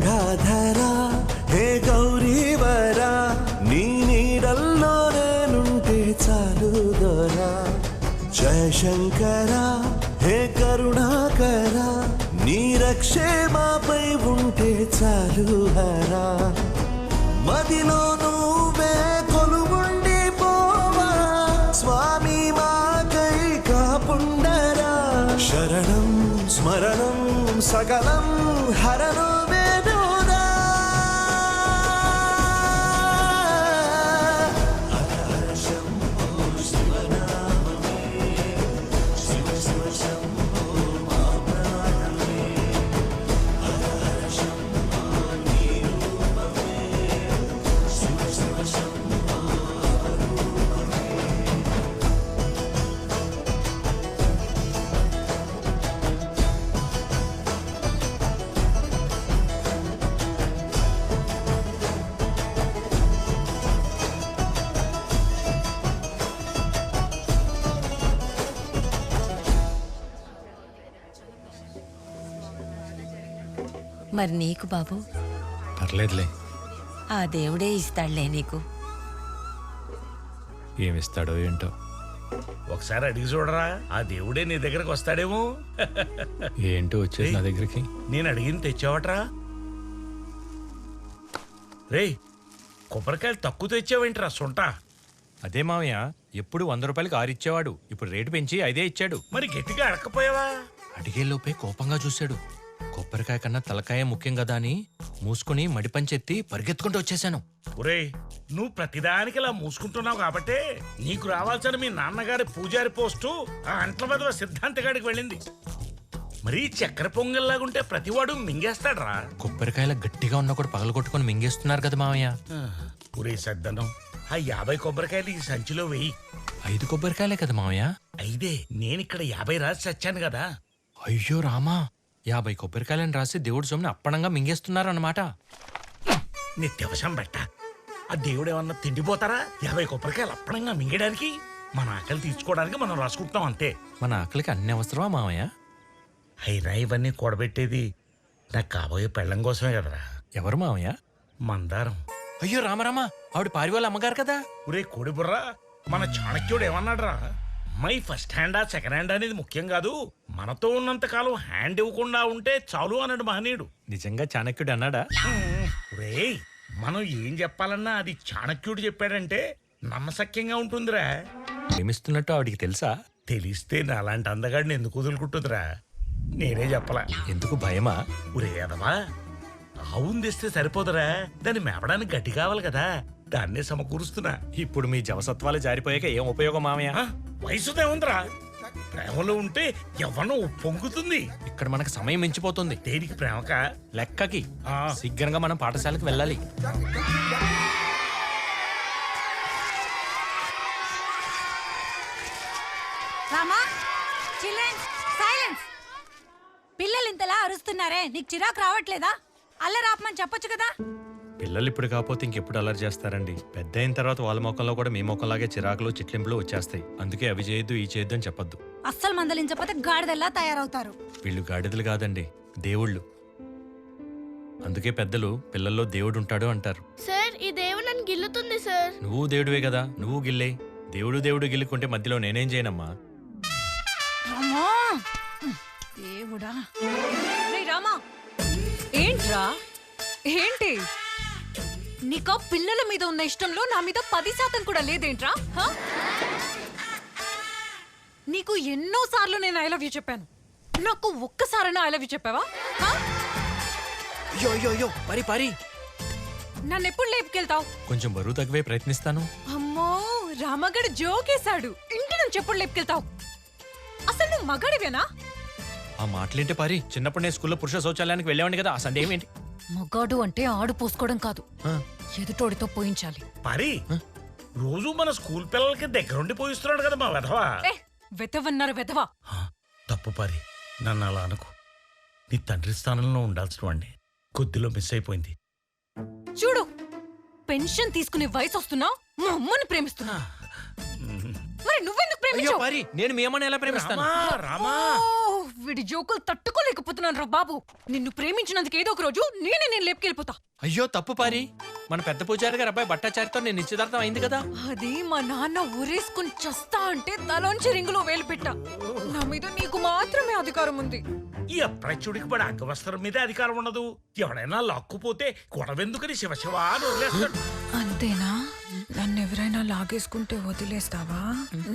గంగాధర హే గౌరీవర నీ నీడల్లో నేనుంటే చాలు దొరా జయశంకర హే కరుణాకర నీ రక్షే మాపై ఉంటే చాలు హరా మదిలో నువ్వే కొలువుండి పోవా స్వామి మాకై కాపుండరా శరణం స్మరణం సకలం హరణో వేదోరా హర శంభో శివనామమే శివ శివ శంభో మా ప్రాణమే హర శంభో నీ రూపమే శివ శివ శంభో రూపమే. మరి నీకు బాబు? పర్లేదులే. ఆ దేవుడే ఇస్తాడులే నీకు. ఏమిస్తాడో ఏంటో. ఒకసారి అడిగి చూడరా, ఆ దేవుడే నీ దగ్గరకు వస్తాడేమో. ఏంటో వచ్చేది నా దగ్గరికి. నేను అడిగింది తెచ్చావట్రా? రేయ్, కొబ్బరికాయలు తక్కువ తెచ్చావేంట్రా సొంట? అదే మావయ్య, ఎప్పుడు 100 రూపాయలకి 6 ఇచ్చేవాడు. ఇప్పుడు రేటు పెంచి 5 ఇచ్చాడు. మరి గట్టిగా అడకపోయావా? అడిగే లోపే కోపంగా చూశాడు. కొబ్బరికాయ కన్నా తలకాయ ముఖ్యం కదా అని మూసుకుని మడిపంచెత్తి పరిగెత్తుకుంటూ వచ్చేసాను. ఒరేయ్, నువ్వు ప్రతిదానికి ఇలా మూసుకుంటున్నావు కాబట్టే నీకు రావాల్సిన మీ నాన్నగారి పూజారి పోస్టు ఆ అంట్ల మీద సిద్ధాంతగాడికి వెళ్ళింది. మరి చక్కెర పొంగల్లాగుంటే ప్రతివాడు మింగేస్తాడ్రా. కొబ్బరికాయల గట్టిగా ఉన్న కూడా పగలగొట్టుకుని మింగేస్తున్నారు కదా మావయ్య. ఒరే సద్దనం, ఆ 50 కొబ్బరికాయలు ఈ సంచిలో వెయ్యి. 5 కొబ్బరికాయలే కదా మావయ్య. అయితే నేనిక్కడ 50 రాసి చచ్చాను కదా. అయ్యో రామా, 50 కొబ్బరికాయలని రాసి దేవుడి సొమ్ముని అప్పణంగా మింగేస్తున్నారు అన్నమాట. నిత్యవశం బెట్ట, ఆ దేవుడేమన్నా తిండిపోతారా? 50 కొబ్బరికాయలు అప్పనంగా మింగడానికి? మన ఆకలి తీర్చుకోవడానికి మనం రాసుకుంటున్నాం అంతే. మన ఆకలికి అన్ని అవసరమా మావయ్య? అయినా ఇవన్నీ కూడబెట్టేది నాకు కాబోయే పెళ్ళం కోసమే కదరా. ఎవరు మావయ్య? మందారం. అయ్యో రామరామా, ఆవిడ పారివాళ్ళ అమ్మగారు కదా. ఒరే కోడి బుర్రా, మన చాణక్యుడు ఏమన్నాడ్రా? మై ఫస్ట్ హ్యాండా సెకండ్ హ్యాండ్ అనేది ముఖ్యం కాదు, మనతో ఉన్నంత కాలం హ్యాండ్ ఇవ్వకుండా ఉంటే చాలు అన్నాడు మహనీయుడు. నిజంగా చాణక్యుడు అన్నాడా? ఒరేయ్, మనం ఏం చెప్పాలన్నా అది చాణక్యుడు చెప్పాడంటే నమ్మశక్యంగా ఉంటుందిరా. ప్రేమిస్తున్నట్టు ఆవిడికి తెలుసా? తెలిస్తే నా అలాంటి అందగాడిని ఎందుకు వదులుకుంటుందిరా? నేనే చెప్పలా. ఎందుకు భయమా? ఒరే అదవా, ఆవును తెస్తే సరిపోదురా, దాన్ని మేపడానికి గట్టి కావాలి కదా, దాన్నే సమకూరుస్తున్నా. ఇప్పుడు మీ జవసత్వాలు జారిపోయాక ఏం ఉపయోగం మామయ్య? వయసుదే ఉందిరా, ప్రేమలో ఉంటే ఎవరో పొంగుతుంది. ఇక్కడ మనకు సమయం మించిపోతుంది. దేనికి ప్రేమక? లెక్కకి. సిగ్గనగా మనం పాఠశాలకు వెళ్ళాలి. Rama, children silence. పిల్లలు ఇంతలా అరుస్తున్నారే, నీకు చిరాకు రావట్లేదా? అల్లరాపమని చెప్పొచ్చు కదా. పిల్లలు ఇప్పుడు కాకపోతే ఇంకెప్పుడు అలర్ట్ చేస్తారండి. పెద్ద అయిన తర్వాత వాళ్ళ మొక్కల్లో కూడా మీ మొక్కలాగే చిరాకులు చిట్లింపులు వచ్చేస్తాయి. అందుకే అవి చేయొద్దు ఈ చేయొద్దు అని చెప్పొద్దు. అస్సలు మందలించకపోతే గాడిదల్లా తయారవుతారు. వీళ్ళు గాడిదలు కాదండి, దేవుళ్ళు. అందుకే పెద్దలు పిల్లల్లో దేవుడు ఉంటాడు అంటారు. సార్, ఈ దేవుడు నన్ను గిల్లుతుంది సార్. నువ్వు దేవుడివే కదా, నువ్వు గిల్లే. దేవుడు దేవుడు గిల్లుకుంటే మధ్యలో నేనేం చేయనమ్మా. దేవుడా. రామా, ఏంట్రా? ఏంటి నీకు పిల్లల మీద ఉన్న ఇష్టంలో నా మీద 10% కూడా లేదేంట్రా? నీకు ఎన్నోసార్లు నేను ఐ లవ్ యూ చెప్పాను, నాకు ఒక్కసారైనా ఐ లవ్ యూ చెప్పావా? పరి పరి, నన్ను ఎప్పుడు లేపుకెళ్తావు? కొంచెం బరువు తగ్గవే ప్రయత్నిస్తాను. అమ్మో, రామగడు జోకేశాడు. ఇంటి నుంచి ఎప్పుడు లేపుకెళ్తావు? అసలు నువ్వు మగాడివేనా? ఆ మాటలేంటే పారి, చిన్నప్పుడు నేను స్కూల్లో పురుష శౌచాలయానికి వెళ్ళేవాడిని కదా, ఆ సందేహం ఏంటి? మగాడు అంటే ఆడు పోసుకోవడం కాదు, ఎదుటోడితో పోయించాలి. పరి, రోజు మన స్కూల్ పిల్లలకి దగ్గరుండి పోయిస్తున్నాడు కదా మా వెధవా. వెతవన్నారు వెధవా. తప్పు పరి, నన్ను అలా అనుకో. నీ తండ్రి స్థానంలో ఉండాల్సిన వాడిని కొద్దిలో మిస్ అయిపోయింది. చూడు, పెన్షన్ తీసుకునే వయసు వస్తున్నా మా అమ్మని ప్రేమిస్తున్నా. మరి నువ్వెందుకు ప్రేమించావు? నేను మీ అమ్మని ఎలా ప్రేమిస్తాను? రామా, వీడి జోకులు తట్టుకోలేకపోతున్నాను రా బాబు. నిన్ను ప్రేమించినందుకు ఏదో ఒక రోజు నేను లేపుకెళ్ళిపోతా. అయ్యో తప్పు పారి, మన పెద్ద పూజారి గారు అబ్బాయి బట్టాచారితో నేను నిశ్చితార్థం అయింది కదా. అది మా నాన్న ఊరేసుకుని చస్తా అంటే తలోంచి రింగులో వేలు పెట్టా. నా మీద నీకు మాత్రమే అధికారం ఉంది. ఈ అప్రచుడికి పడి అంగవస్త్రం మీదే అధికారం ఉండదు. ఎవడైనా లాక్కుపోతే గొడవెందుకని శివశివ అని వదిలేస్తాడు. అంతేనా? నన్ను ఎవరైనా లాగేసుకుంటే వదిలేస్తావా?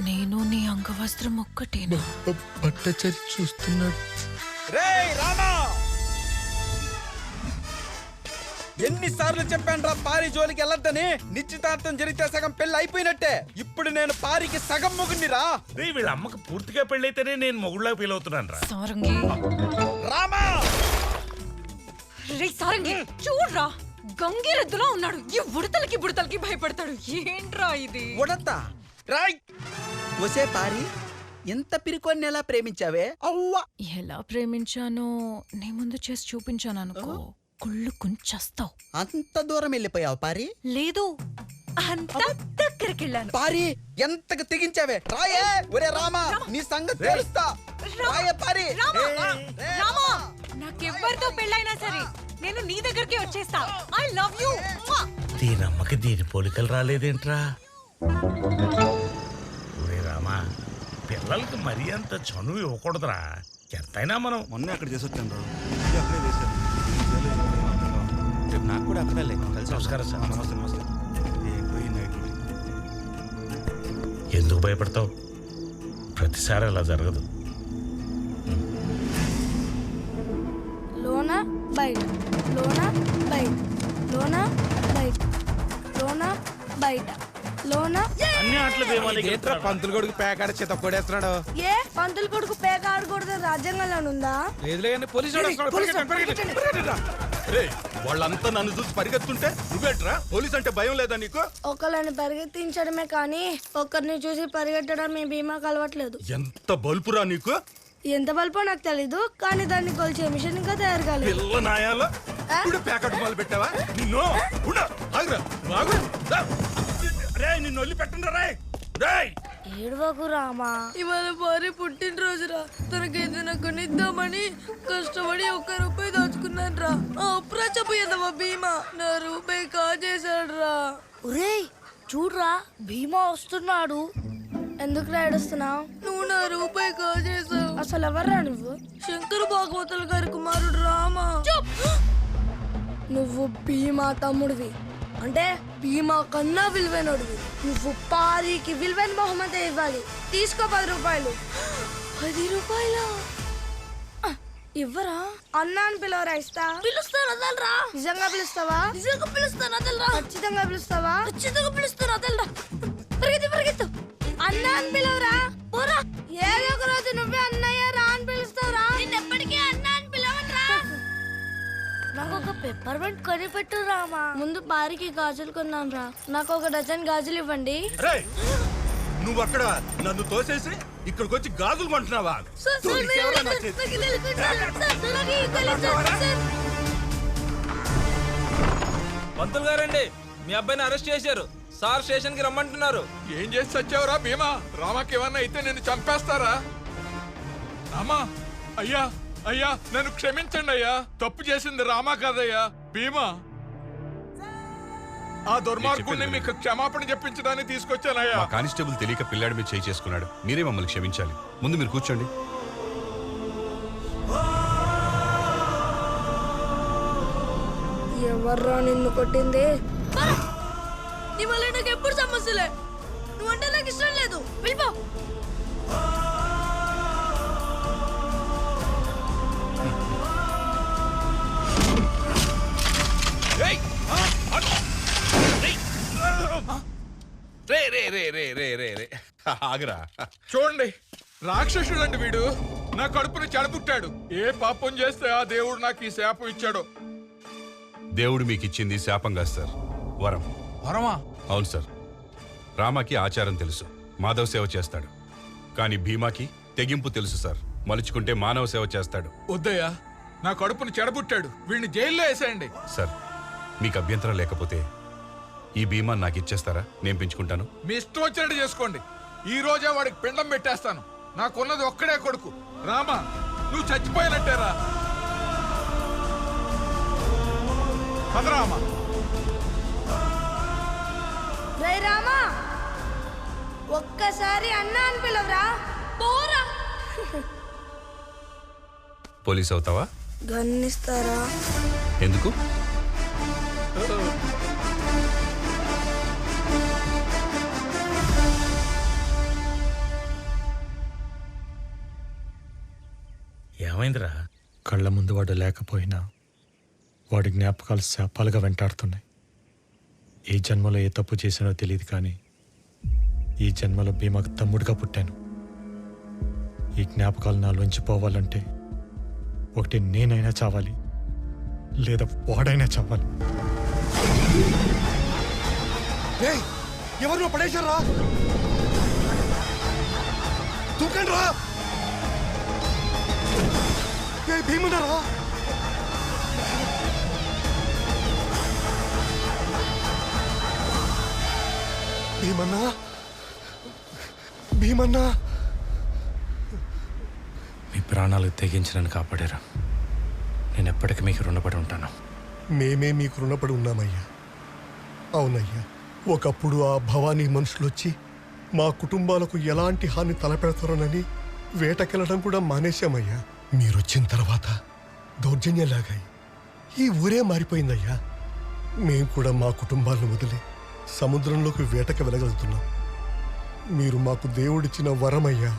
నేను నీ అంగవస్త్రం ఒక్కటేనా? బట్టాచారి చూస్తున్నాడు. రేయ్ రామా, ఎన్నిసార్లు చెప్పాను రా పారి జోలికి వెళ్ళొద్దని. నిశ్చితార్థం జరిగితే సగం పెళ్లి అయిపోయినట్టే. ఇప్పుడు నేను పారికి సగం మొగుడినిరా. వీళ్ళ అమ్మకి పూర్తిగా పెళ్ళైతేనే నేను మొగుళ్ళగా ఫీల్ అవుతున్నాను రా. సారంగి, రామా రే సారంగి, చూడ్రా గంగిరెద్దులా ఉన్నాడు. ఈ బుడతలకి భయపడతాడు. ఏంట్రా ఇది? ఉడతా రాయ్. ఒసే పారి, ఎంత పిరికొన్ని ఎలా ప్రేమించావే? అవ్వా, ఎలా ప్రేమించానో నీ ముందు చేసి చూపించాను అనుకో, కుళ్ళు కుంచేస్తావు. అంత దూరం వెళ్ళిపోయావు పారి? లేదు, అంత దగ్గరికి వెళ్ళాను. పారి, ఎంతకు తెగించావే? రాయే. ఒరే రామా, నీ సంగతి తెలుస్తా. రాయే పారి. రామా, నాకెవ్వరితో పెళ్ళైనా సరే నేను నీ దగ్గరికి వచ్చేస్తా. I love you. దీని అమ్మకి దీని పోలికలు రాలేదేంట్రా? ఒరే రామా, పిల్లలకి మరీ అంత చనువు ఇవ్వకూడదురా. ఎంతైనా మనం మొన్న అక్కడ చేసి వచ్చాను రా. ఇది అక్కడే చేశాను. రేపు నాకు కూడా అక్కడే కలిసి. నమస్కారం సార్. నమస్తే నమస్తే. ఏంటో ఈ నైట్ ఎందుకు భయపడతావు? ప్రతిసారి అలా జరగదు. లోన బయట, లోన బయట, లోన బయట, లోన బయట, లోన. అన్ని ఆటలు పంతులు కొడుకు పేకాడ చేత కొడేస్తున్నాడు. ఏ పంతులు కొడుకు పేక ఆడకూడదు రాజ్యాంగంలో ఉందా? వాళ్ళంతా నన్ను చూసి పరిగెత్తుంటే నువ్వేట్రా? పోలీస్ అంటే భయం లేదా నీకు? ఒకళ్ళని పరిగెత్తించడమే కానీ ఒకరిని చూసి పరిగెట్టడం మీ బీమాకు అలవట్లేదు. ఎంత బల్పురా నీకు? ఎంత బల్పో నాకు తెలీదు, కానీ దాన్ని కొలిచే మిషన్ ఇంకా తయారు కాలేదు. పిల్ల నాయాల ఇప్పుడు ప్యాకెట్ మొదలు పెట్టావా? నిన్ను ఉండు, ఆగురా, నువ్వు ఆగు. రేయ్, నిన్ను వదిలి పెట్టండి రేయ్. రేయ్, ఏడవకు రామా, ఇవాళ భార్య పుట్టినరోజురా. తనకి ఏదైనా కొనిద్దామని కష్టపడి ₹1 దాచుకున్నాను రా. అప్పురా చెప్పేదమ్మా భీమా నా రూపాయి కాజేశాడు రా. ఒరేయ్ చూడ్రా, భీమా వస్తున్నాడు. ఎందుకు ఏడుస్తున్నావు? నువ్వు నా రూపాయి కాజేశావు. అసలు ఎవర్రా నువ్వు? శంకర భాగవతుల గారి కుమారుడు రామా. నువ్వు భీమా తమ్ముడివి, అంటే భీమా కన్నా విలువైనడివి. నువ్వు పారికి విలువైన బహుమతి ఇవ్వాలి. తీసుకో ₹10. ₹10? ఇవ్వరా? అన్నా అని పిలవరా? ఇస్తా. పిలుస్తాను, వదలరా. నిజంగా పిలుస్తావా? నిజంగా పిలుస్తాను, వదలరా. ఖచ్చితంగా పిలుస్తావా? ఖచ్చితంగా పిలుస్తాను, వదలరా. పరిగెత్తు. అన్నా అని పిలవరా. పోరా, ఏదో ఒక రోజు నువ్వే అన్నయ్య రా అని పిలుస్తావురా. ఎప్పటికీ అన్నా అని పిలవనరా. నాకు ఒక పెప్పర్మెంట్ కొనిపెట్టు రామా. ముందు పారికి గాజులు కొన్నాం రా. నాకు 1 డజన్ గాజులు ఇవ్వండి. రేయ్, నువ్వు అక్కడ నన్ను తోసేసి ఇక్కడికి వచ్చి గాజులు కొంటున్నావా? పంతులు గారండి, మీ అబ్బాయిని అరెస్ట్ చేశారు సార్. స్టేషన్ కి రమ్మంటున్నారు. ఏం చేసి చచ్చావురా భీమా? రామాకి ఏమన్నా అయితే నిన్ను చంపేస్తారా? రామా, అయ్యా అయ్యా నన్ను క్షమించండి అయ్యా. తప్పు చేసింది రామా కాదయ్యా, భీమా. ఆ దుర్మార్గుడిని మీకు క్షమాపణ చెప్పించడానికి తీసుకొచ్చానయ్యా. మా కానిస్టేబుల్ తెలియక పిల్లాడి మీద చేయి చేసుకున్నాడు. మీరే మమ్మల్ని క్షమించాలి. ముందు మీరు కూర్చోండి. ఎవర్రా నిన్ను కొట్టింది? నీ వల్ల నాకు ఎప్పుడు సమస్యలే. నువ్వంటే నాకు ఇష్టం లేదు, వెళ్ళిపో. రే రే రే రే రే రే రే ఆగరా. చూడండి, రాక్షసుడండి వీడు. నా కడుపుని చెడబుట్టాడు. ఏ పాపం చేస్తే ఆ దేవుడు నాకు ఈ శాపం ఇచ్చాడో. దేవుడు మీకు ఇచ్చింది శాపం కాదు సార్, వరం. వరమా? అవును సార్. రామాకి ఆచారం తెలుసు, మాధవ సేవ చేస్తాడు. కానీ భీమాకి తెగింపు తెలుసు సార్, మలుచుకుంటే మానవ సేవ చేస్తాడు. వద్దయ్యా, నా కడుపుని చెడబుట్టాడు. వీడిని జైల్లో వేసేయండి. సార్, మీకు అభ్యంతరం లేకపోతే ఈ భీమా నాకు ఇచ్చేస్తారా? నేను పెంచుకుంటాను. మీ ఇష్టం వచ్చినట్టు చేసుకోండి. ఈ రోజే వాడికి పిండం పెట్టేస్తాను. నాకున్నది ఒక్కడే కొడుకు రామా. నువ్వు చచ్చిపోయినట్టేరా. పదరామా. రే రామా, ఒక్కసారి అన్న అని పిలవరా. పోరా. పోలీస్ అవుతావా? గన్నిస్తారా? ఎందుకు? ఏమైందిరా? కళ్ళ ముందు వాడు లేకపోయినా వాడి జ్ఞాపకాలు శాపాలుగా వెంటాడుతున్నాయి. ఏ జన్మలో ఏ తప్పు చేశానో తెలియదు, కానీ ఈ జన్మలో భీమాకు తమ్ముడిగా పుట్టాను. ఈ జ్ఞాపకాలు నాలోంచి పోవాలంటే ఒకటి నేనైనా చావాలి, లేదా వాడైనా చావాలి. ఎవరు పడేశారా? దూకండి రా. భీమన్నారా? భీమన్నా, భీమన్నా. మీ ప్రాణాలకు తెగించి నన్ను కాపాడారు. నేను ఎప్పటికీ మీకు రుణపడి ఉంటాను. మేమే మీకు రుణపడి ఉన్నామయ్యా. అవునయ్యా, ఒకప్పుడు ఆ భవానీ మనుషులు వచ్చి మా కుటుంబాలకు ఎలాంటి హాని తలపెడతారోనని వేటకెళ్ళడం కూడా మానేశామయ్యా. మీరొచ్చిన తర్వాత దౌర్జన్యాలాగాయి ఈ ఊరే మారిపోయిందయ్యా. మేం కూడా మా కుటుంబాలను వదిలి సముద్రంలోకి వేటకి వెళ్ళగలుగుతున్నాం. మీరు మాకు దేవుడిచ్చిన వరమయ్యా.